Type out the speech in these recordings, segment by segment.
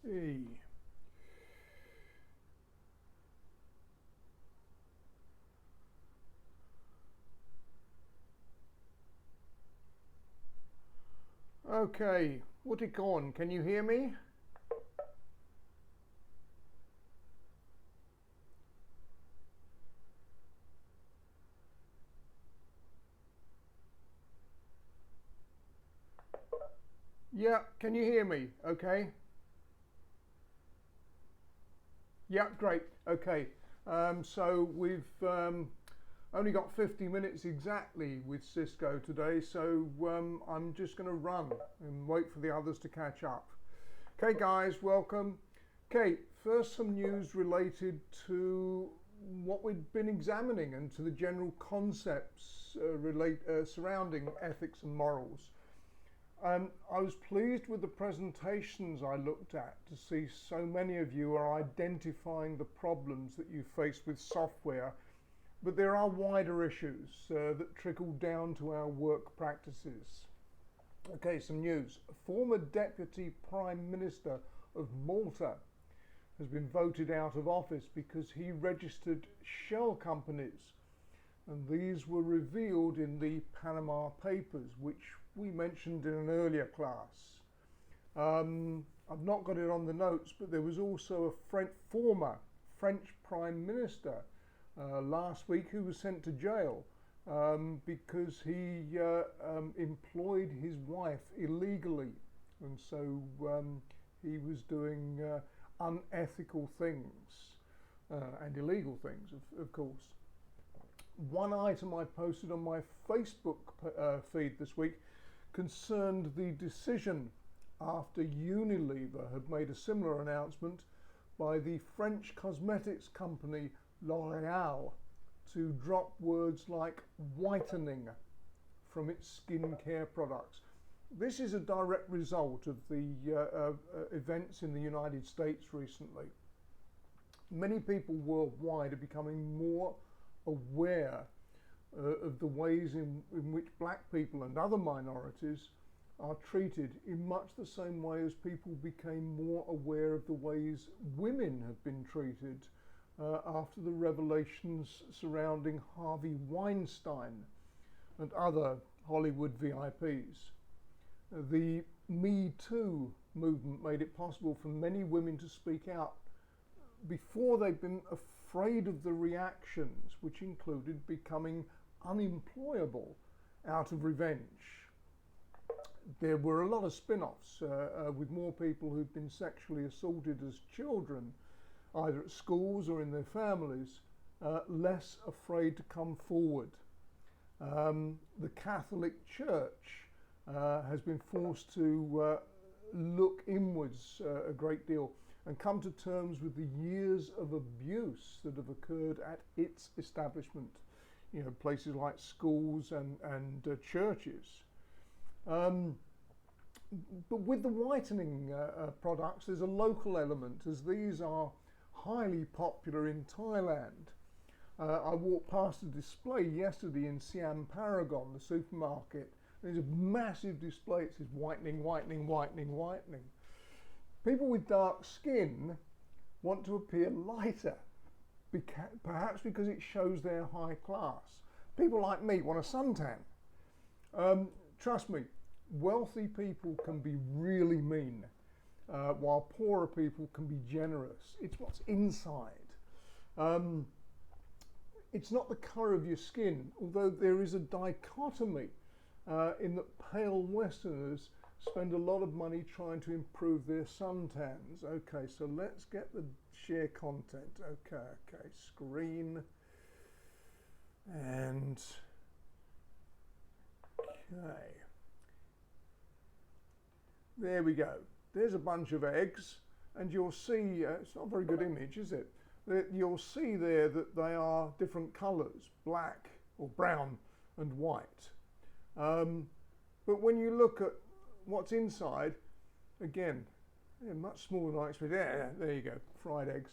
Hey. Okay, what it on? Can you hear me? Yeah, can you hear me? Okay. Yeah, great. Okay. So we've only got 50 minutes exactly with Cisco today, so I'm just going to run and wait for the others to catch up. Okay, guys, welcome. Okay, first some news related to what we've been examining and to the general concepts surrounding ethics and morals. I was pleased with the presentations I looked at to see so many of you are identifying the problems that you face with software, but there are wider issues that trickle down to our work practices. Okay, some news. A former Deputy Prime Minister of Malta has been voted out of office because he registered shell companies, and these were revealed in the Panama Papers, which we mentioned in an earlier class. I've not got it on the notes, but there was also a former French Prime Minister last week who was sent to jail because he employed his wife illegally, and so he was doing unethical things and illegal things, of course. One item I posted on my Facebook feed this week concerned the decision after Unilever had made a similar announcement by the French cosmetics company L'Oréal to drop words like whitening from its skincare products. This is a direct result of the events in the United States recently. Many people worldwide are becoming more aware of the ways in which black people and other minorities are treated in much the same way as people became more aware of the ways women have been treated after the revelations surrounding Harvey Weinstein and other Hollywood VIPs. The Me Too movement made it possible for many women to speak out before they'd been afraid of the reactions, which included becoming unemployable out of revenge. There were a lot of spin-offs with more people who'd been sexually assaulted as children, either at schools or in their families, less afraid to come forward. The Catholic Church has been forced to look inwards a great deal and come to terms with the years of abuse that have occurred at its establishment, places like schools and churches. But with the whitening products, there's a local element, as these are highly popular in Thailand. I walked past a display yesterday in Siam Paragon, the supermarket. There's a massive display. It says whitening, whitening, whitening, whitening. People with dark skin want to appear lighter, perhaps because it shows their high class. People like me want a suntan. Trust me, wealthy people can be really mean, while poorer people can be generous. It's what's inside. It's not the colour of your skin, although there is a dichotomy in that pale Westerners spend a lot of money trying to improve their suntans. Okay, so let's get the share content. Okay, screen. And, okay. There we go. There's a bunch of eggs, and you'll see, it's not a very good image, is it? You'll see there that they are different colours, black or brown and white. But when you look at what's inside, again, much smaller than I expected. There you go, fried eggs.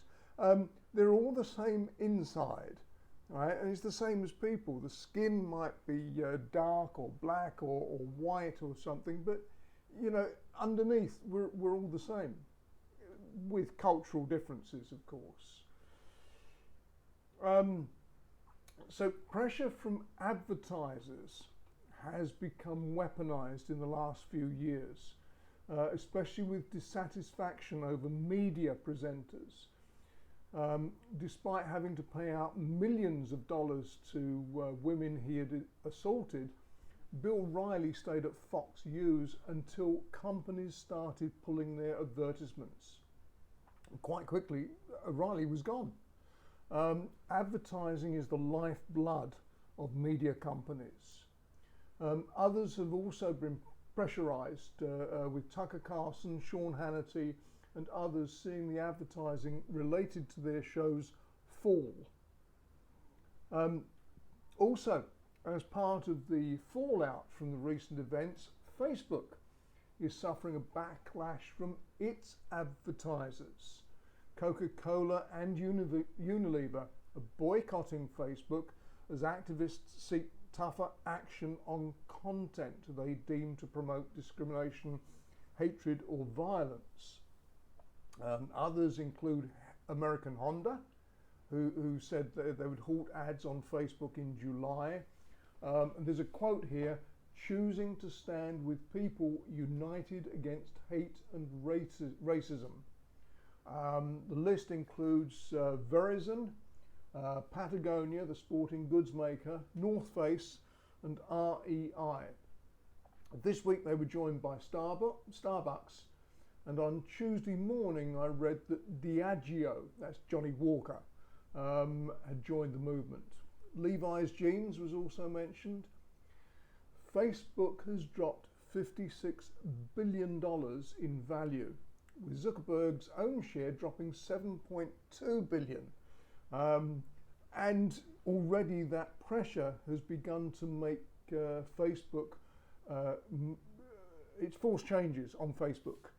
They're all the same inside, right? And it's the same as people. The skin might be dark or black or white or something, but underneath we're all the same. with cultural differences, of course. So pressure from advertisers has become weaponized in the last few years, especially with dissatisfaction over media presenters. Despite having to pay out millions of dollars to women he had assaulted, Bill Riley stayed at Fox News until companies started pulling their advertisements. Quite quickly, Riley was gone. Advertising is the lifeblood of media companies. Others have also been pressurized with Tucker Carlson, Sean Hannity, and others seeing the advertising related to their shows fall. Also, as part of the fallout from the recent events, Facebook is suffering a backlash from its advertisers. Coca-Cola and Unilever are boycotting Facebook as activists seek tougher action on content they deem to promote discrimination, hatred, or violence. Others include American Honda, who said that they would halt ads on Facebook in July. And there's a quote here: choosing to stand with people united against hate and racism. The list includes Verizon, Patagonia, the sporting goods maker, North Face, and REI. This week they were joined by Starbucks, and on Tuesday morning I read that Diageo, that's Johnny Walker, had joined the movement. Levi's Jeans was also mentioned. Facebook has dropped $56 billion in value, with Zuckerberg's own share dropping $7.2 billion. And already that pressure has begun to make Facebook, it's forced changes on Facebook,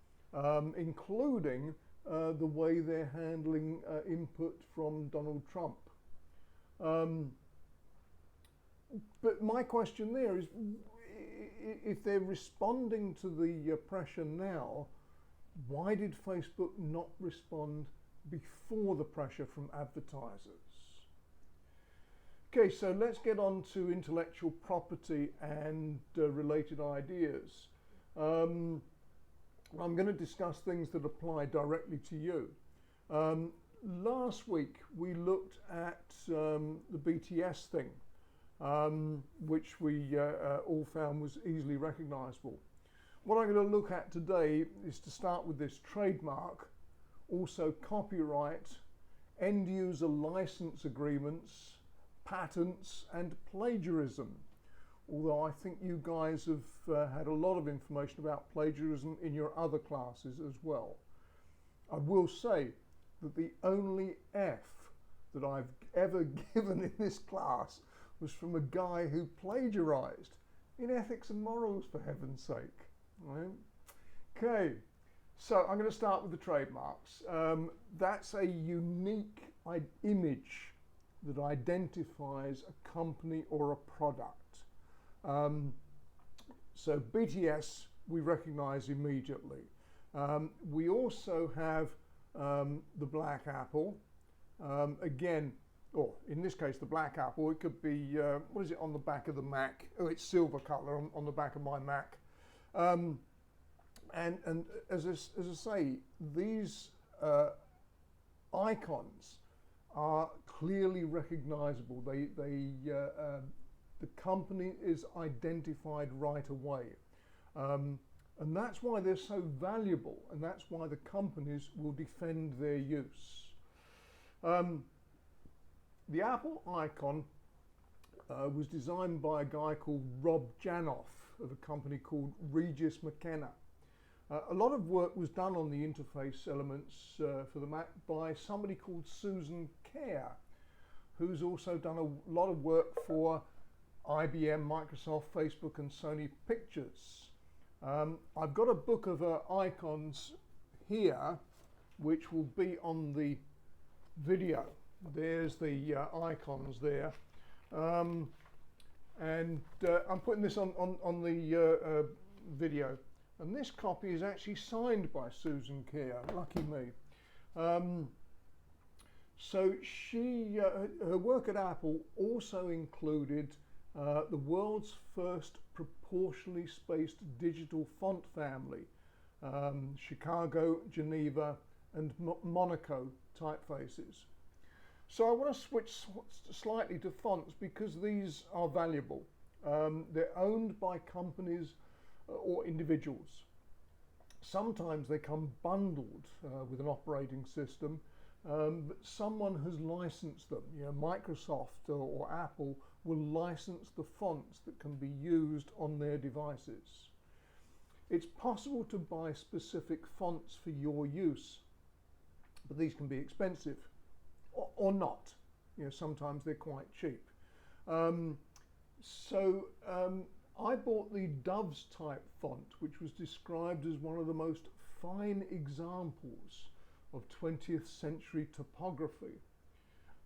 including the way they're handling input from Donald Trump. But my question there is, if they're responding to the pressure now, why did Facebook not respond before the pressure from advertisers? Okay, so let's get on to intellectual property and related ideas. I'm going to discuss things that apply directly to you. Last week we looked at the BTS thing, which we all found was easily recognizable. What I'm going to look at today is to start with this trademark, also copyright, end-user license agreements, patents, and plagiarism. Although I think you guys have had a lot of information about plagiarism in your other classes as well. I will say that the only F that I've ever given in this class was from a guy who plagiarized in ethics and morals, for heaven's sake. Right? Okay, so I'm going to start with the trademarks. That's a unique image that identifies a company or a product. So BTS we recognize immediately. We also have the black apple. Again, or in this case the black apple, it could be, what is it on the back of the Mac? Oh, it's silver color on the back of my Mac. And as I say, these icons are clearly recognizable. The company is identified right away. And that's why they're so valuable, and that's why the companies will defend their use. The Apple icon was designed by a guy called Rob Janoff of a company called Regis McKenna. A lot of work was done on the interface elements for the Mac by somebody called Susan Kerr, who's also done a lot of work for IBM, Microsoft, Facebook, and Sony Pictures. I've got a book of icons here, which will be on the video. There's the icons there. And I'm putting this on the video. And this copy is actually signed by Susan Keir, lucky me. So her work at Apple also included the world's first proportionally spaced digital font family, Chicago, Geneva, and Monaco typefaces. So I want to switch slightly to fonts because these are valuable. They're owned by companies or individuals. Sometimes they come bundled with an operating system, but someone has licensed them. You know, Microsoft or Apple will license the fonts that can be used on their devices. It's possible to buy specific fonts for your use, but these can be expensive or not. You know, sometimes they're quite cheap. I bought the Doves type font, which was described as one of the most fine examples of 20th century typography.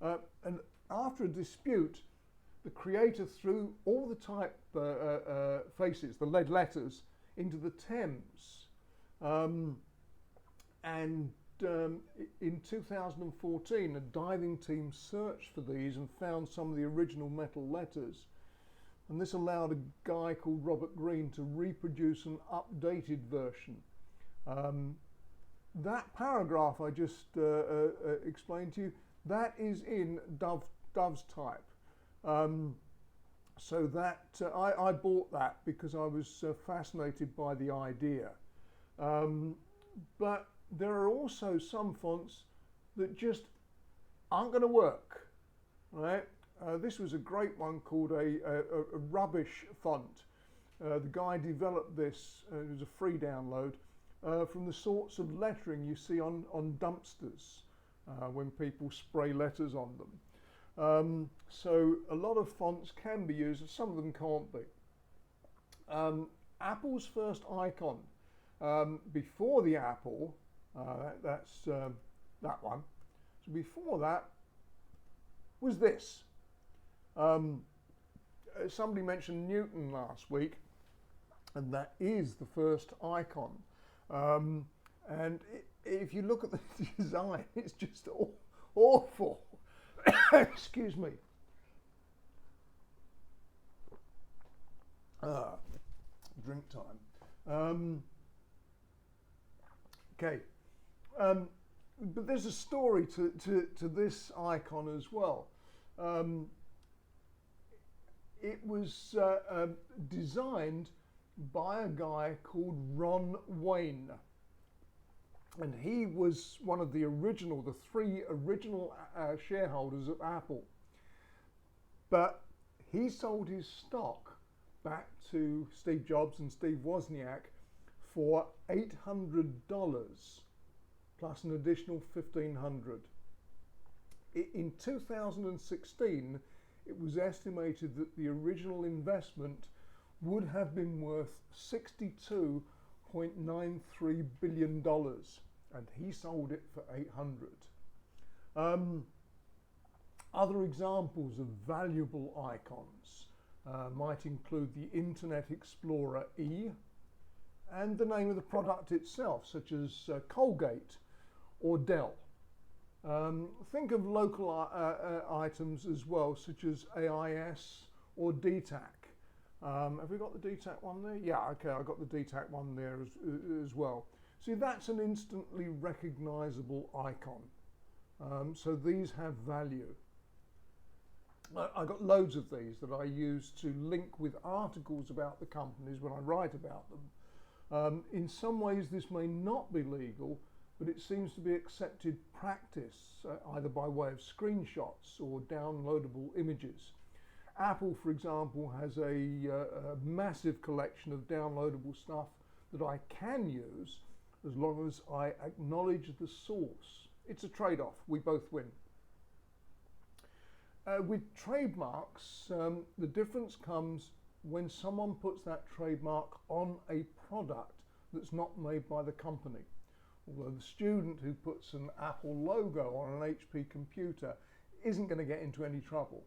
And after a dispute, the creator threw all the type faces, the lead letters, into the Thames. In 2014, a diving team searched for these and found some of the original metal letters. And this allowed a guy called Robert Green to reproduce an updated version. That paragraph I just explained to you, that is in Doves type. So that I bought that because I was fascinated by the idea. But there are also some fonts that just aren't going to work, right? This was a great one called a rubbish font. The guy developed this, it was a free download, from the sorts of lettering you see on dumpsters when people spray letters on them. So a lot of fonts can be used, some of them can't be. Apple's first icon, before the Apple, that's that one. So before that was this. Somebody mentioned Newton last week, and that is the first icon. And if you look at the design, it's just awful. Excuse me. Drink time. Okay. But there's a story to this icon as well. It was designed by a guy called Ron Wayne, and he was one of the three original shareholders of Apple. But he sold his stock back to Steve Jobs and Steve Wozniak for $800 plus an additional $1,500. In 2016, it was estimated that the original investment would have been worth $62.93 billion, and he sold it for $800. Other examples of valuable icons might include the Internet Explorer E and the name of the product itself, such as Colgate or Dell. Think of local items as well, such as AIS or DTAC. Have we got the DTAC one there? Yeah, okay, I got the DTAC one there as well. See, that's an instantly recognizable icon. So these have value. I got loads of these that I use to link with articles about the companies when I write about them. In some ways this may not be legal, but it seems to be accepted practice, either by way of screenshots or downloadable images. Apple, for example, has a massive collection of downloadable stuff that I can use as long as I acknowledge the source. It's a trade-off, we both win. With trademarks, the difference comes when someone puts that trademark on a product that's not made by the company. Although the student who puts an Apple logo on an HP computer isn't going to get into any trouble.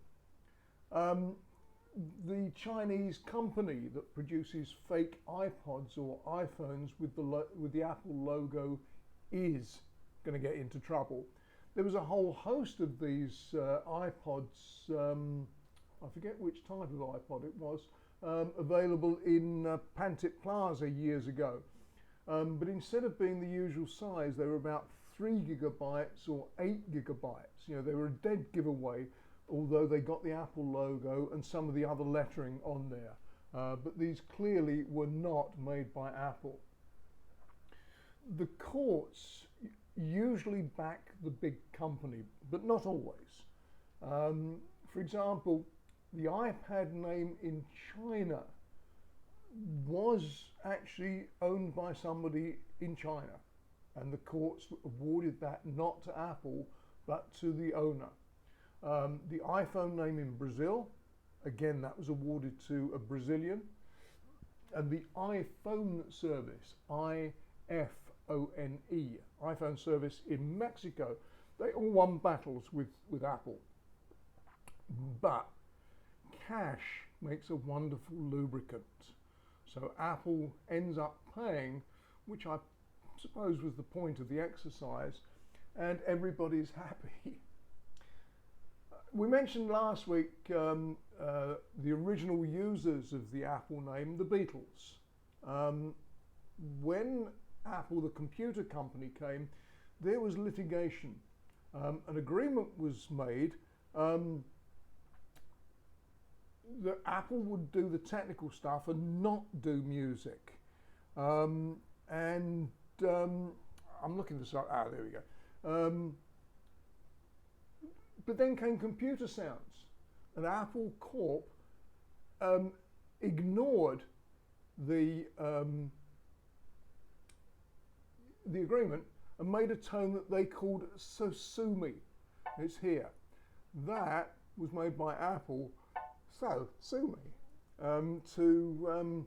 the Chinese company that produces fake iPods or iPhones with the Apple logo is going to get into trouble. There was a whole host of these iPods, I forget which type of iPod it was, available in Pantip Plaza years ago. But instead of being the usual size, they were about 3 gigabytes or 8 gigabytes. You know, they were a dead giveaway, although they got the Apple logo and some of the other lettering on there. But these clearly were not made by Apple. The courts usually back the big company, but not always. For example, the iPad name in China was actually owned by somebody in China, and the courts awarded that not to Apple, but to the owner. The iPhone name in Brazil, again, that was awarded to a Brazilian. And the iPhone service, iPhone, iPhone service in Mexico, they all won battles with Apple. But cash makes a wonderful lubricant. So Apple ends up paying, which I suppose was the point of the exercise, and everybody's happy. We mentioned last week the original users of the Apple name, the Beatles. When Apple, the computer company, came, there was litigation. An agreement was made that Apple would do the technical stuff and not do music. I'm looking this up. There we go. But then came computer sounds, and Apple Corp ignored the agreement and made a tone that they called Sosumi. It's here. That was made by Apple, so sue me, to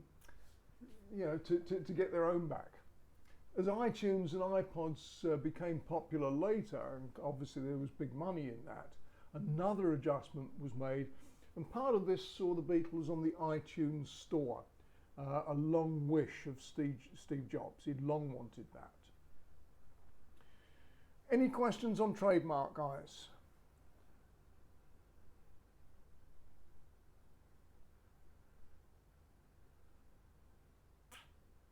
get their own back. As iTunes and iPods became popular later, and obviously there was big money in that, another adjustment was made, and part of this saw the Beatles on the iTunes store, a long wish of Steve Jobs. He'd long wanted that. Any questions on trademark, guys?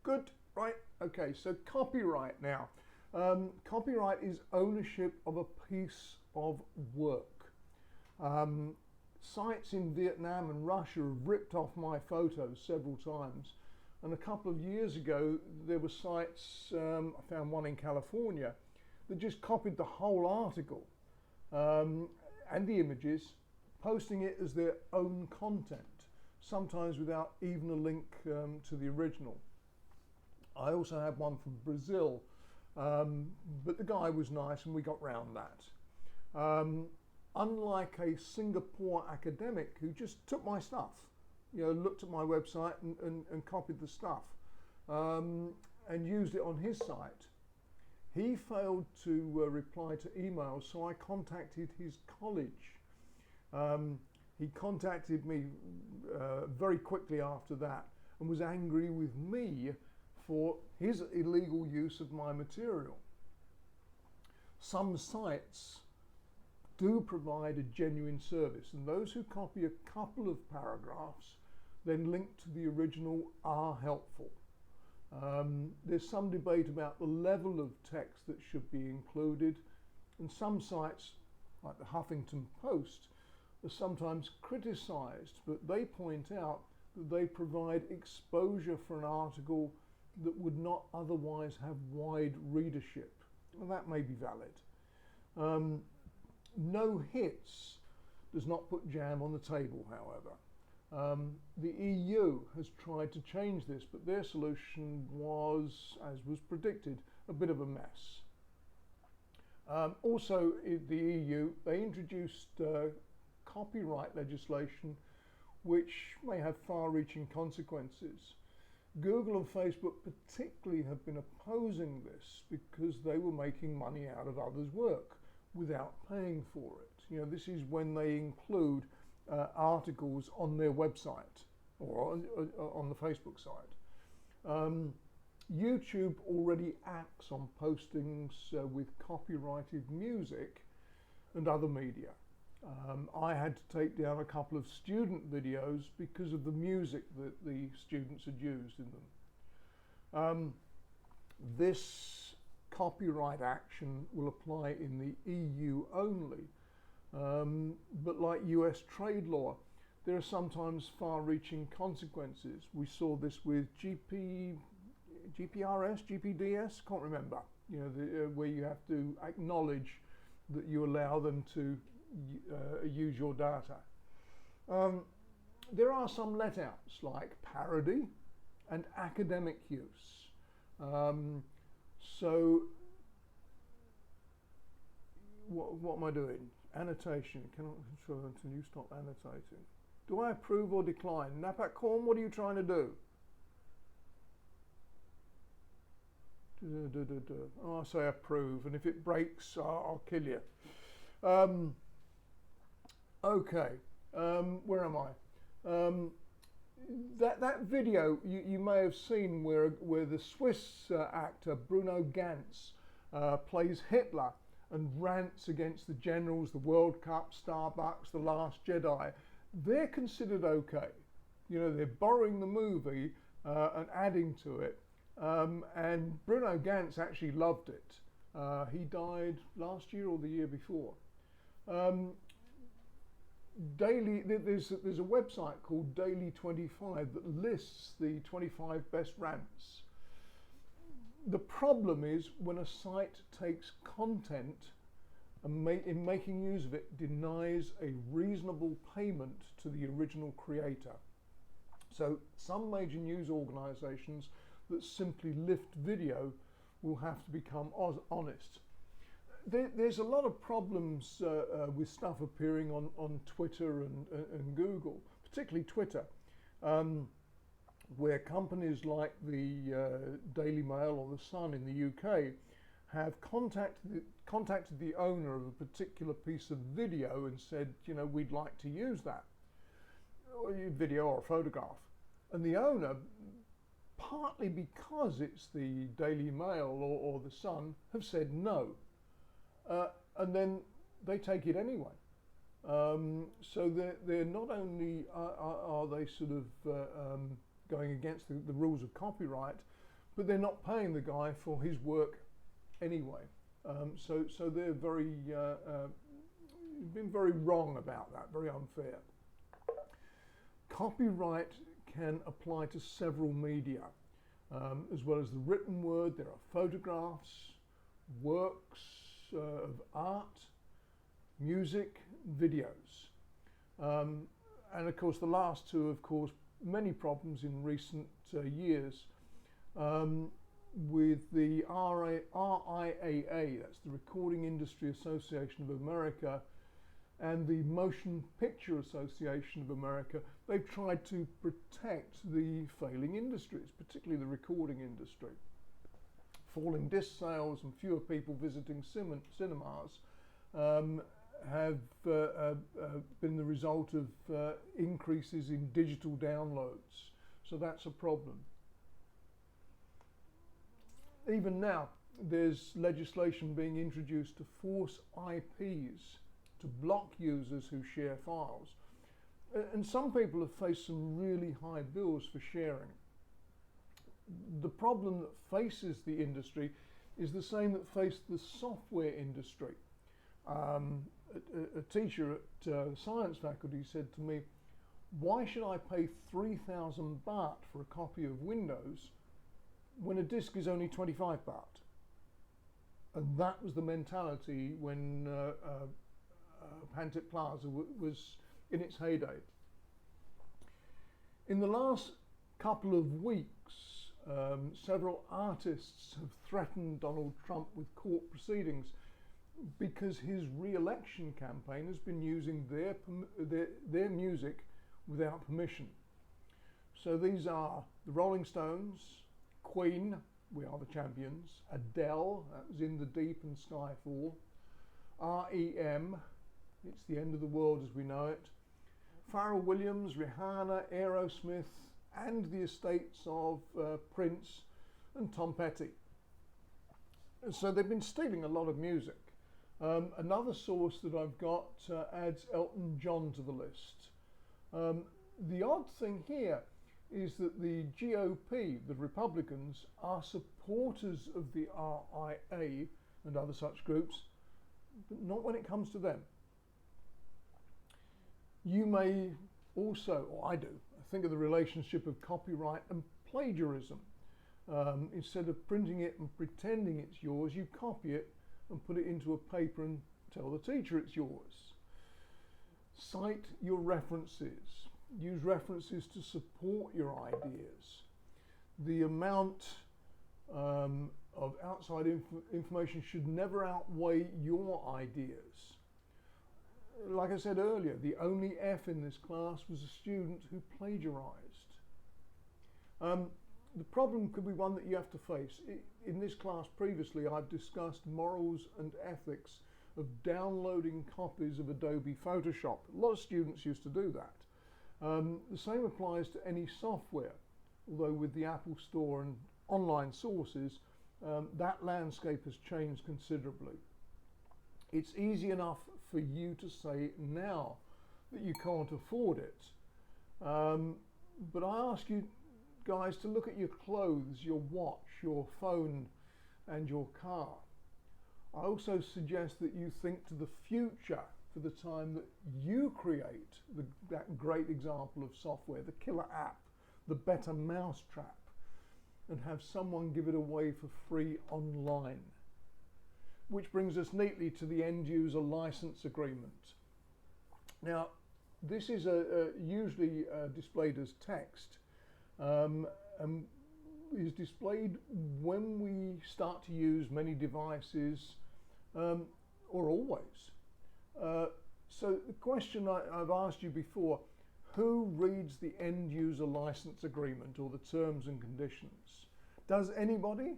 Good, right, okay, so copyright now. Copyright is ownership of a piece of work. Sites in Vietnam and Russia have ripped off my photos several times, and a couple of years ago there were sites, I found one in California, that just copied the whole article and the images, posting it as their own content, sometimes without even a link to the original. I also had one from Brazil, but the guy was nice and we got round that. Unlike a Singapore academic who just took my stuff, you know, looked at my website and copied the stuff and used it on his site. He failed to reply to emails, so I contacted his college. He contacted me very quickly after that and was angry with me for his illegal use of my material. Some sites do provide a genuine service, and those who copy a couple of paragraphs then link to the original are helpful. There's some debate about the level of text that should be included, and some sites, like the Huffington Post, are sometimes criticised, but they point out that they provide exposure for an article that would not otherwise have wide readership. Well, that may be valid. No hits does not put jam on the table, however. The EU has tried to change this, but their solution was, as was predicted, a bit of a mess. Also, in the EU, they introduced copyright legislation which may have far-reaching consequences. Google and Facebook particularly have been opposing this because they were making money out of others' work without paying for it. You know, this is when they include articles on their website or on the Facebook site. YouTube already acts on postings with copyrighted music and other media. I had to take down a couple of student videos because of the music that the students had used in them. This copyright action will apply in the EU only, but like US trade law, there are sometimes far-reaching consequences. We saw this with GPRS, GPDS, can't remember, you know, where you have to acknowledge that you allow them to use your data. There are some let-outs like parody and academic use. So what am I doing? Annotation. Cannot control until you stop annotating. Do I approve or decline? Napak Korn, what are you trying to do? Oh, I say approve, and if it breaks, I'll kill you. Okay, where am I? That video you may have seen where the Swiss actor Bruno Ganz plays Hitler and rants against the generals, the World Cup, Starbucks, The Last Jedi. They're considered okay. You know, they're borrowing the movie and adding to it. And Bruno Ganz actually loved it. He died last year or the year before. There's a website called Daily 25 that lists the 25 best rants. The problem is when a site takes content and in making use of it denies a reasonable payment to the original creator. So some major news organizations that simply lift video will have to become honest. There's a lot of problems with stuff appearing on Twitter and Google, particularly Twitter, where companies like the Daily Mail or the Sun in the UK have contacted the owner of a particular piece of video and said, you know, we'd like to use that video or a photograph. And the owner, partly because it's the Daily Mail or the Sun, have said no. And then they take it anyway. So they're not only are they sort of going against the rules of copyright, but they're not paying the guy for his work anyway. So they're been very wrong about that, very unfair. Copyright can apply to several media, as well as the written word. There are photographs, works of art, music, videos. And of course the last two have caused many problems in recent years with the RIAA, that's the Recording Industry Association of America, and the Motion Picture Association of America. They've tried to protect the failing industries, particularly the recording industry. Falling disc sales and fewer people visiting cinemas have been the result of increases in digital downloads. So that's a problem. Even now, there's legislation being introduced to force IPs to block users who share files. And some people have faced some really high bills for sharing. The problem that faces the industry is the same that faced the software industry. A teacher at science faculty said to me, why should I pay 3,000 baht for a copy of Windows when a disk is only 25 baht? And that was the mentality when Pantip Plaza was in its heyday. In the last couple of weeks, several artists have threatened Donald Trump with court proceedings because his re-election campaign has been using their music without permission. So these are the Rolling Stones, Queen, We Are the Champions, Adele, that was In the Deep and Skyfall, REM, It's the End of the World as We Know It, Pharrell Williams, Rihanna, Aerosmith, and the estates of Prince and Tom Petty. So they've been stealing a lot of music. Another source that I've got adds Elton John to the list. The odd thing here is that the GOP, the Republicans, are supporters of the RIA and other such groups, but not when it comes to them. You may also, or I do, think of the relationship of copyright and plagiarism. Instead of printing it and pretending it's yours, you copy it and put it into a paper and tell the teacher it's yours. Cite your references. Use references to support your ideas. The amount of outside information should never outweigh your ideas. Like I said earlier, the only F in this class was a student who plagiarized. The problem could be one that you have to face. In this class previously, I've discussed morals and ethics of downloading copies of Adobe Photoshop. A lot of students used to do that. The same applies to any software, although with the Apple Store and online sources, that landscape has changed considerably. It's easy enough for you to say now that you can't afford it. But I ask you guys to look at your clothes, your watch, your phone, and your car. I also suggest that you think to the future for the time that you create that great example of software, the killer app, the better mousetrap, and have someone give it away for free online. Which brings us neatly to the end user license agreement. Now, this is usually displayed as text and is displayed when we start to use many devices or always. So the question I've asked you before, who reads the end user license agreement or the terms and conditions? Does anybody?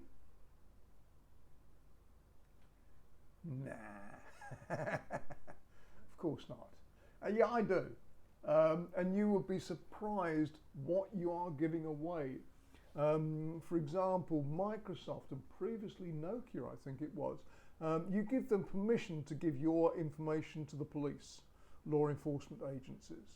Nah, of course not. Yeah, I do. And you will be surprised what you are giving away. For example, Microsoft and previously Nokia, I think it was, you give them permission to give your information to the police, law enforcement agencies.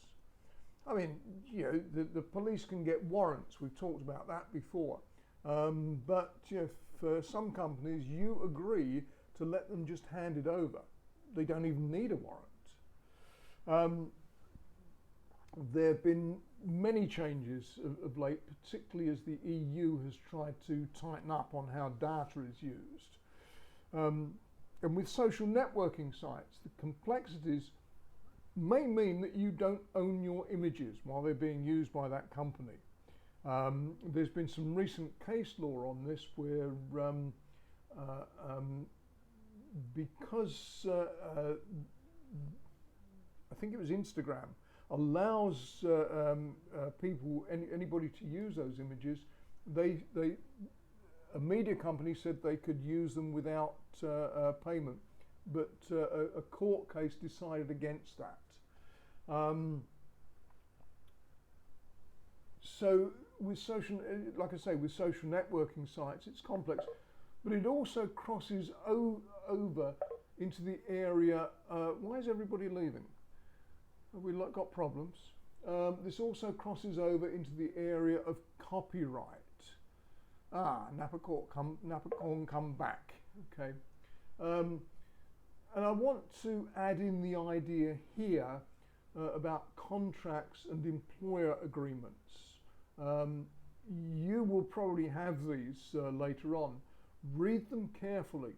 I mean, you know, the police can get warrants. We've talked about that before. But you know, for some companies, you agree to let them just hand it over. They don't even need a warrant. There have been many changes of late, particularly as the EU has tried to tighten up on how data is used. And with social networking sites, the complexities may mean that you don't own your images while they're being used by that company. There's been some recent case law on this where because I think it was Instagram allows people, anybody to use those images, a media company said they could use them without payment, but a court case decided against that. So with social, like I say, with social networking sites, it's complex, but it also crosses over into the area, why is everybody leaving? Have we got problems? This also crosses over into the area of copyright. Napacorn come back, okay. And I want to add in the idea here about contracts and employer agreements. You will probably have these later on. Read them carefully.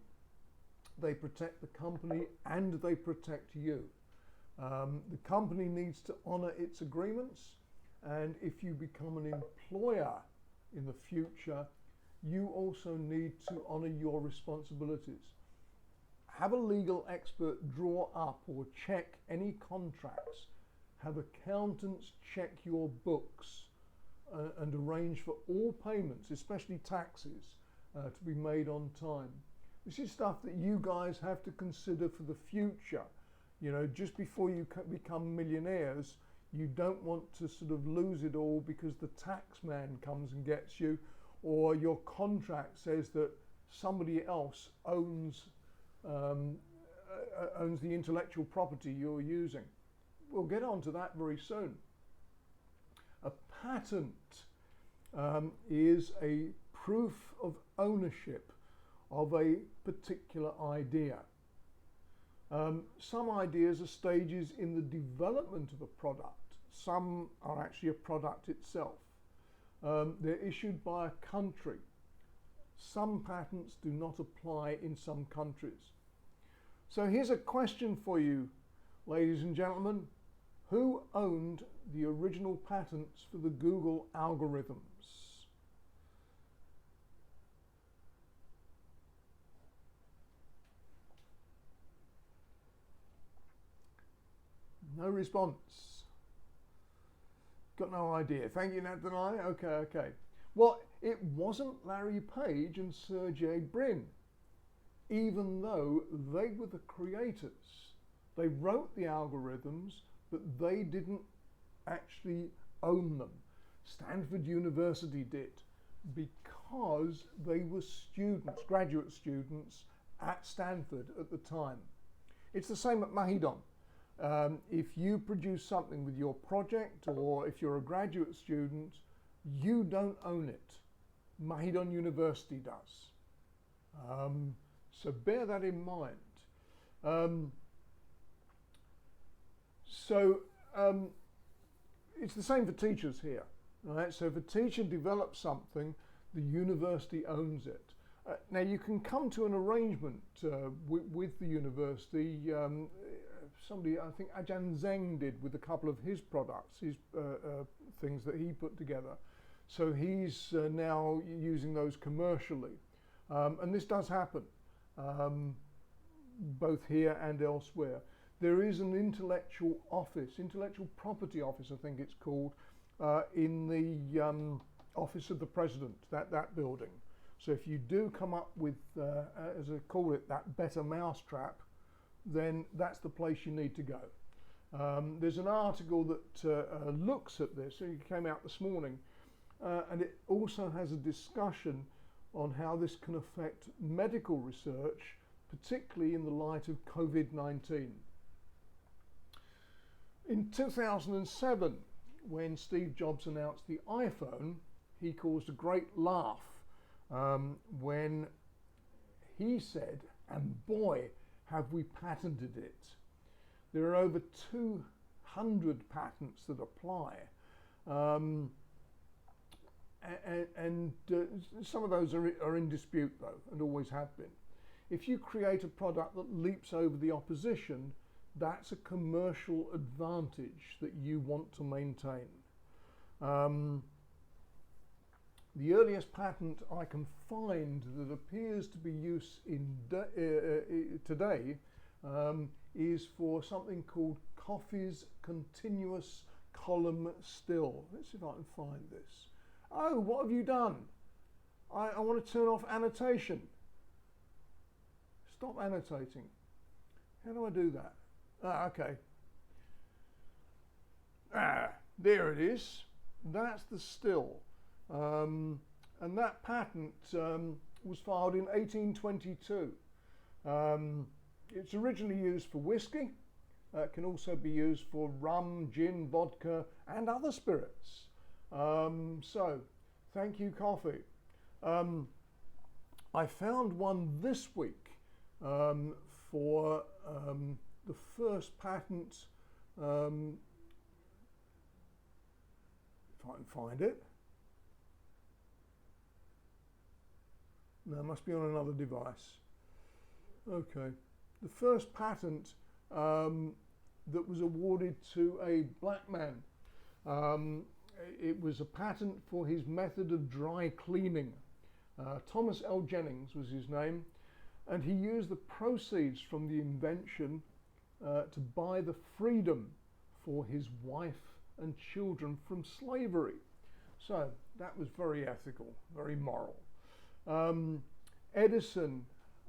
They protect the company and they protect you. The company needs to honor its agreements, and if you become an employer in the future, you also need to honor your responsibilities. Have a legal expert draw up or check any contracts. Have accountants check your books and arrange for all payments, especially taxes, to be made on time. This is stuff that you guys have to consider for the future. You know, just before you become millionaires, You don't want to sort of lose it all because the tax man comes and gets you, or your contract says that somebody else owns the intellectual property you're using. We'll get onto that very soon. A patent is a proof of ownership of a particular idea. Some ideas are stages in the development of a product. Some are actually a product itself. They're issued by a country. Some patents do not apply in some countries. So here's a question for you, ladies and gentlemen. Who owned the original patents for the Google algorithms? No response. Got no idea. Thank you, Nathaniel. Okay. Well, it wasn't Larry Page and Sergey Brin, even though they were the creators. They wrote the algorithms, but they didn't actually own them. Stanford University did, because they were students, graduate students at Stanford at the time. It's the same at Mahidol. If you produce something with your project, or if you're a graduate student, you don't own it. Mahidol University does. So bear that in mind. It's the same for teachers here, right? So if a teacher develops something, the university owns it. Now you can come to an arrangement with the university. Somebody, I think Ajahn Zeng did with a couple of his products, his things that he put together. So he's now using those commercially. And this does happen, both here and elsewhere. There is an intellectual property office, I think it's called, in the office of the president, that building. So if you do come up with, as I call it, that better mousetrap, then that's the place you need to go. There's an article that looks at this, it came out this morning, and it also has a discussion on how this can affect medical research, particularly in the light of COVID-19. In 2007, when Steve Jobs announced the iPhone, he caused a great laugh when he said, and boy, have we patented it. There are over 200 patents that apply. And some of those are in dispute though, and always have been. If you create a product that leaps over the opposition, that's a commercial advantage that you want to maintain. The earliest patent I can find that appears to be used in today is for something called Coffey's continuous column still. Let's see if I can find this. Oh, what have you done? I want to turn off annotation. Stop annotating. How do I do that? Okay. There it is. That's the still. And that patent was filed in 1822. It's originally used for whiskey. It can also be used for rum, gin, vodka, and other spirits. So, thank you, coffee. I found one this week for the first patent, if I can find it. No, it must be on another device. Okay. The first patent that was awarded to a black man. It was a patent for his method of dry cleaning. Thomas L. Jennings was his name, and he used the proceeds from the invention to buy the freedom for his wife and children from slavery. So that was very ethical, very moral. Edison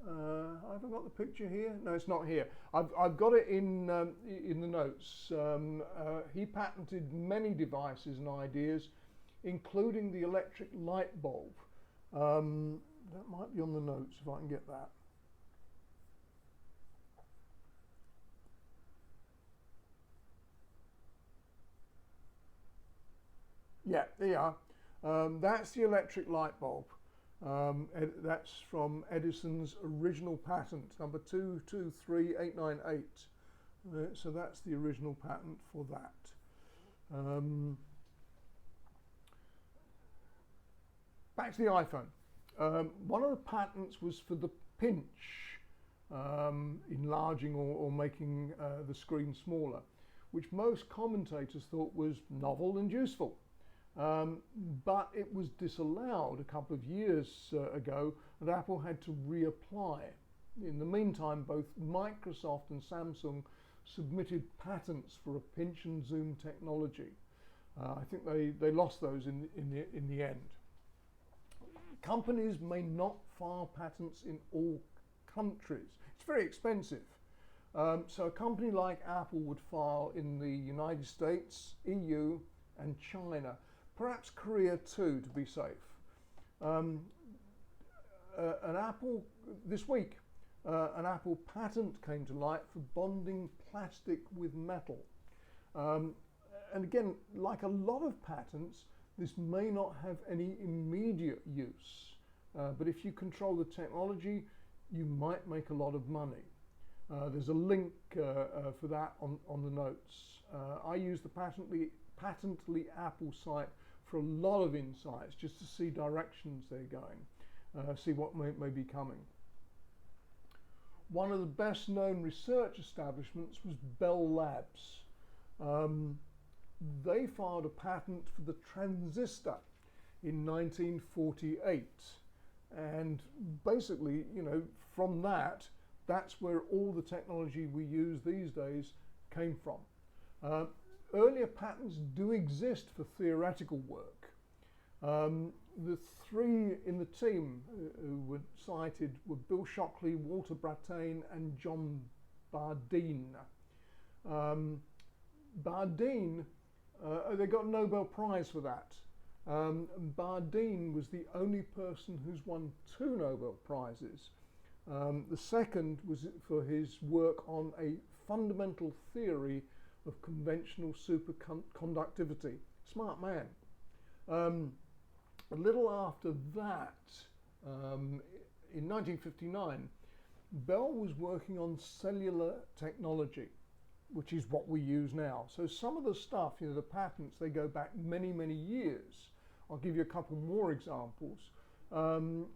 I haven't got the picture here. No, it's not here. I've got it in the notes. He patented many devices and ideas, including the electric light bulb. That might be on the notes if I can get that. Yeah, there you are. That's the electric light bulb. That's from Edison's original patent, number 223898. So that's the original patent for that. Back to the iPhone. One of the patents was for the pinch, enlarging or making the screen smaller, which most commentators thought was novel and useful. But it was disallowed a couple of years ago, and Apple had to reapply. In the meantime, both Microsoft and Samsung submitted patents for a pinch and zoom technology. I think they lost those in the end. Companies may not file patents in all countries. It's very expensive. So a company like Apple would file in the United States, EU, and China. Perhaps Korea too, to be safe. This week, an Apple patent came to light for bonding plastic with metal. And again, like a lot of patents, this may not have any immediate use. But if you control the technology, you might make a lot of money. There's a link for that on the notes. I use the Patently Apple site for a lot of insights, just to see directions they're going, see what may be coming. One of the best known research establishments was Bell Labs. They filed a patent for the transistor in 1948. And basically, from that's where all the technology we use these days came from. Earlier patents do exist for theoretical work. The three in the team who were cited were Bill Shockley, Walter Brattain, and John Bardeen. Bardeen, they got a Nobel Prize for that. Bardeen was the only person who's won 2 Nobel Prizes. The second was for his work on a fundamental theory of conventional superconductivity. Smart man. A little after that, in 1959, Bell was working on cellular technology, which is what we use now. So some of the stuff, the patents, they go back many, many years. I'll give you a couple more examples. And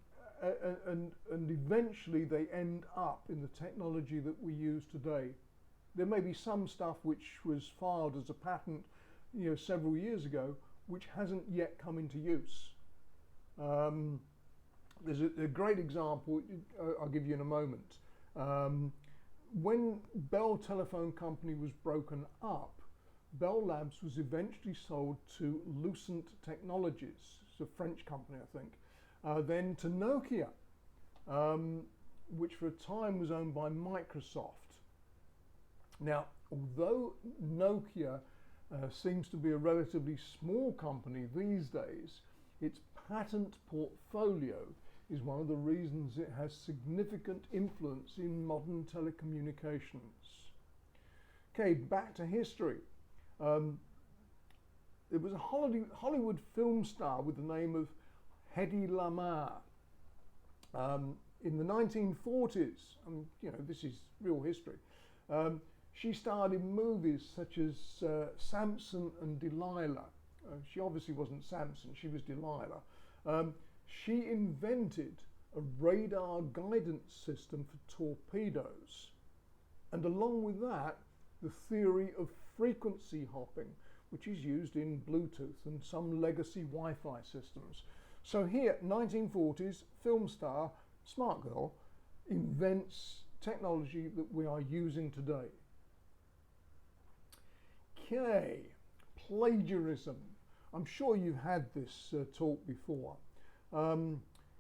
eventually they end up in the technology that we use today. There may be some stuff which was filed as a patent, several years ago, which hasn't yet come into use. There's a great example I'll give you in a moment. When Bell Telephone Company was broken up, Bell Labs was eventually sold to Lucent Technologies, it's a French company, I think, then to Nokia, which for a time was owned by Microsoft. Now, although Nokia seems to be a relatively small company these days, its patent portfolio is one of the reasons it has significant influence in modern telecommunications. Okay, back to history. There was a Hollywood film star with the name of Hedy Lamarr. In the 1940s, this is real history, she starred in movies such as Samson and Delilah. She obviously wasn't Samson, she was Delilah. She invented a radar guidance system for torpedoes. And along with that, the theory of frequency hopping, which is used in Bluetooth and some legacy Wi-Fi systems. So here, 1940s, film star, smart girl, invents technology that we are using today. Okay, plagiarism. I'm sure you've had this talk before.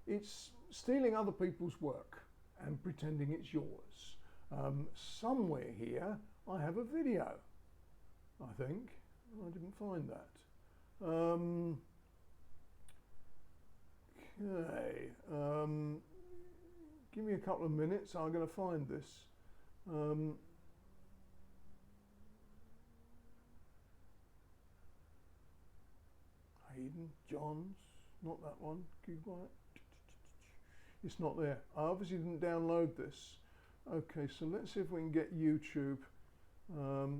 It's stealing other people's work. and pretending it's yours. Somewhere here I have a video, I think. I didn't find that. Okay, give me a couple of minutes, I'm going to find this. Hayden, Johns, not that one, Google it. It's not there. I obviously didn't download this. Okay, so let's see if we can get YouTube.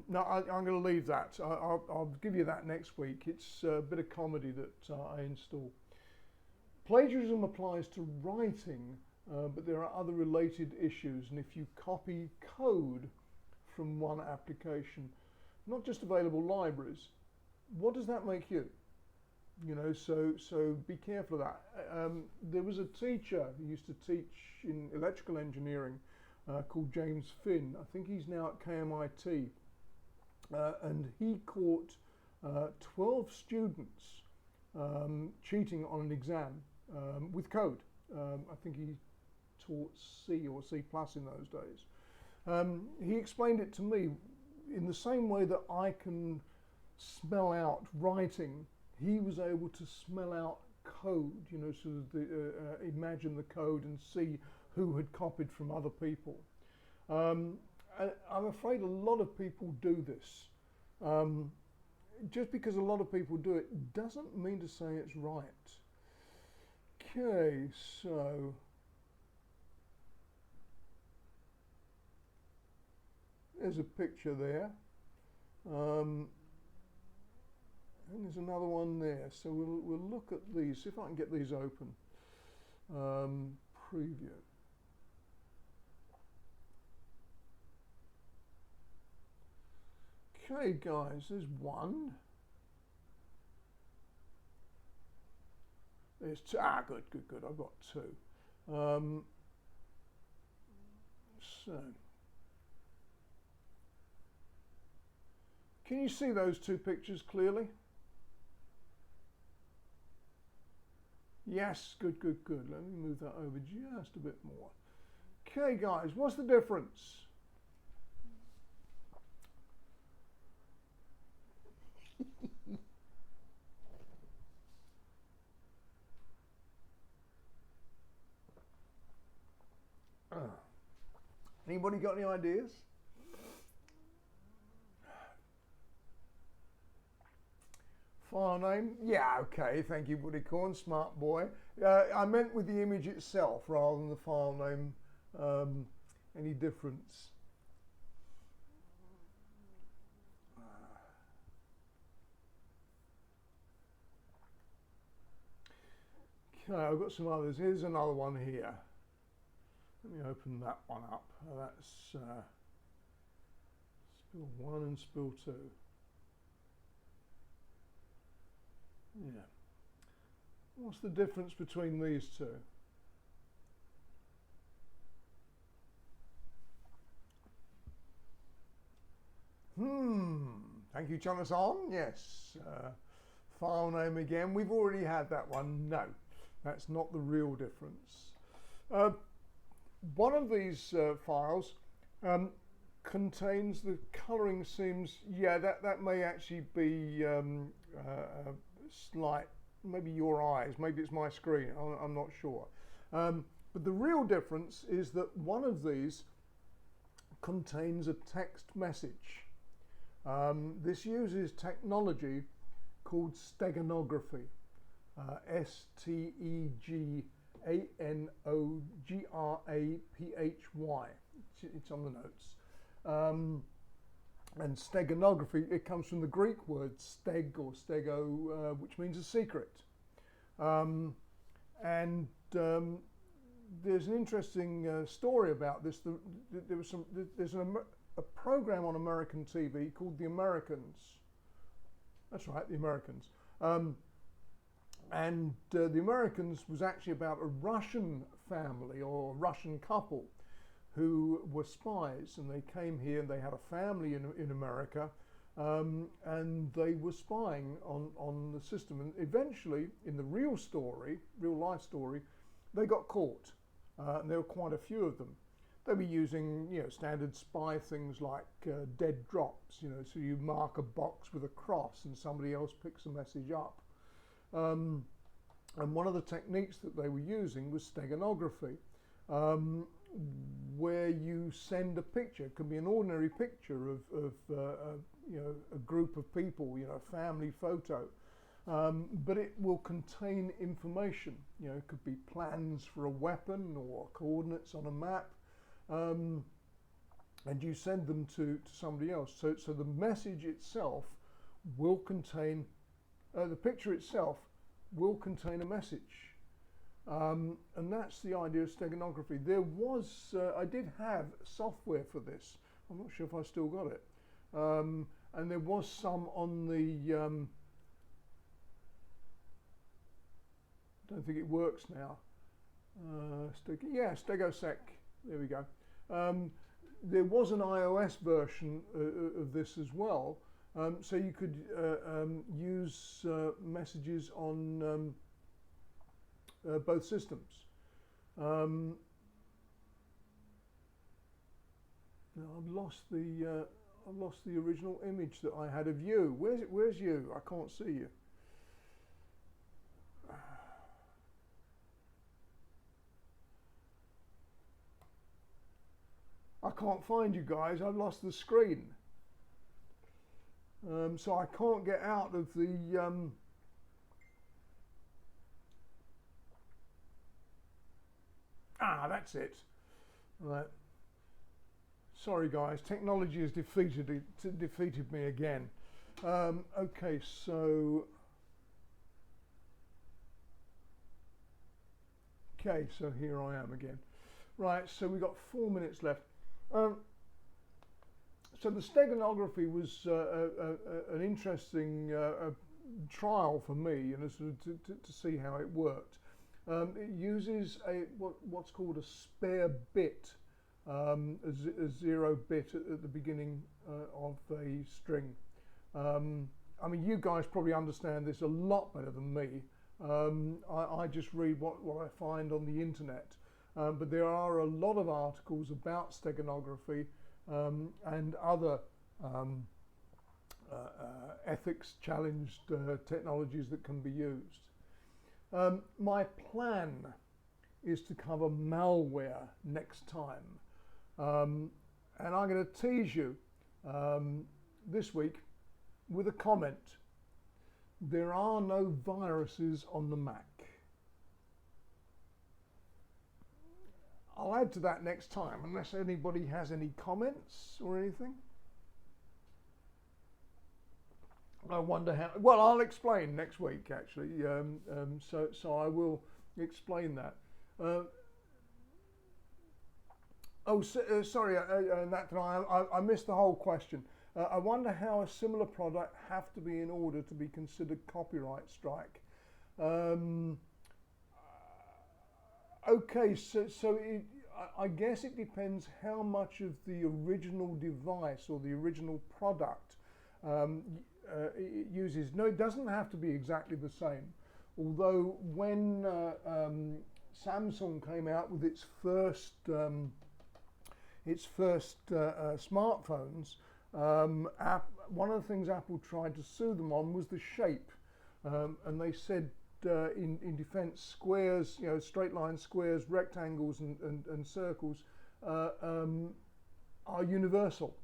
No, I'm going to leave that. I'll give you that next week. It's a bit of comedy that I install. Plagiarism applies to writing, but there are other related issues. And if you copy code from one application, not just available libraries, what does that make you? You know, so be careful of that. There was a teacher who used to teach in electrical engineering called James Finn. I think he's now at KMIT. And he caught 12 students cheating on an exam with code. I think he taught C or C+ in those days. He explained it to me in the same way that I can smell out writing. He was able to smell out code, you know, sort of imagine the code and see who had copied from other people. I'm afraid a lot of people do this. Just because a lot of people do it doesn't mean to say it's right. Okay, so there's a picture there. And there's another one there. So we'll look at these, see if I can get these open. Preview. Okay, guys, there's one. There's two. Ah, good. I've got two. So, can you see those two pictures clearly? Yes, good. Let me move that over just a bit more. Okay, guys, what's the difference? Anybody got any ideas? File name? Yeah, okay, thank you, Woody Corn, smart boy. I meant with the image itself rather than the file name. Any difference? Okay, I've got some others. Here's another one here. Let me open that one up. That's spill 1 and spill 2. Yeah. What's the difference between these two? Thank you, Jonathan. Yes. File name again. We've already had that one. No, that's not the real difference. One of these files contains the colouring seams. Yeah, that may actually be slight. Maybe your eyes. Maybe it's my screen. I'm not sure. But the real difference is that one of these contains a text message. This uses technology called steganography. S-T-E-G A-N-O-G-R-A-P-H-Y. It's on the notes. And steganography, it comes from the Greek word steg or stego, which means a secret. There's an interesting story about this. There's a program on American TV called The Americans. That's right, The Americans. The Americans was actually about a Russian family or a Russian couple who were spies, and they came here and they had a family in America, and they were spying on the system. And eventually, in the real story, real life story, they got caught. and there were quite a few of them. They were using, standard spy things like dead drops, so you mark a box with a cross and somebody else picks a message up. And one of the techniques that they were using was steganography, where you send a picture. It could be an ordinary picture of a group of people, a family photo, but it will contain information. It could be plans for a weapon or coordinates on a map, and you send them to somebody else. So the message itself will contain, the picture itself will contain a message. And that's the idea of steganography. There was, I did have software for this. I'm not sure if I still got it. And there was some on the, I don't think it works now. Stegosec, there we go. There was an iOS version of this as well. So you could use messages on both systems. Now I've lost the original image that I had of you. Where's you? I can't see you. I can't find you guys. I've lost the screen. So I can't get out of the that's it. Right. Sorry guys, technology has defeated me again. Okay, so here I am again. Right, so we've got 4 minutes left. So the steganography was an interesting trial for me, to see how it worked. It uses what's called a spare bit, a 0 bit at the beginning of a string. I mean, you guys probably understand this a lot better than me. I just read what I find on the internet, but there are a lot of articles about steganography and other ethics challenged technologies that can be used. My plan is to cover malware next time, and I'm going to tease you this week with a comment. There are no viruses on the Mac. I'll add to that next time, unless anybody has any comments or anything. I wonder how. Well, I'll explain next week, actually. So I will explain that. Sorry, I missed the whole question. I wonder how a similar product have to be in order to be considered copyright strike. Okay, so I guess it depends how much of the original device or the original product it uses. No, it doesn't have to be exactly the same. Although when Samsung came out with its first smartphones, one of the things Apple tried to sue them on was the shape, and they said in defense, squares, straight line squares, rectangles and circles are universal.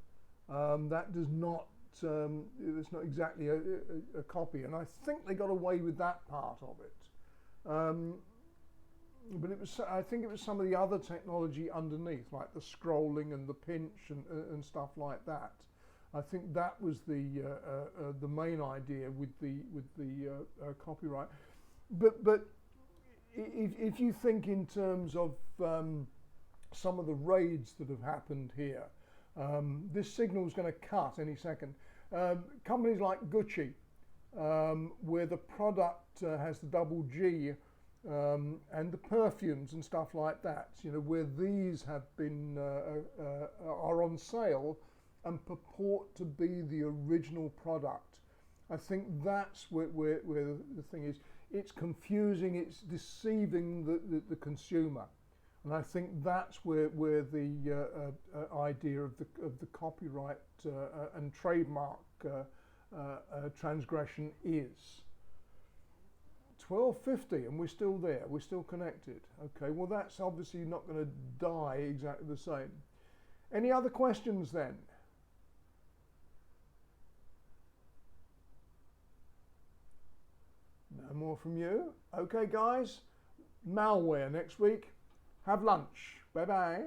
That does not, it's not exactly a copy, and I think they got away with that part of it. But I think it was some of the other technology underneath, like the scrolling and the pinch and stuff like that. I think that was the main idea with the copyright. But if you think in terms of some of the raids that have happened here, this signal is going to cut any second. Companies like Gucci, where the product has the double G, and the perfumes and stuff like that, where these have been are on sale and purport to be the original product. I think that's where the thing is. It's confusing, it's deceiving the consumer. And I think that's where the idea of the copyright and trademark transgression is. 12:50 and we're still there, we're still connected. Okay, well that's obviously not going to die exactly the same. Any other questions then? No more from you? Okay guys, malware next week. Have lunch. Bye bye.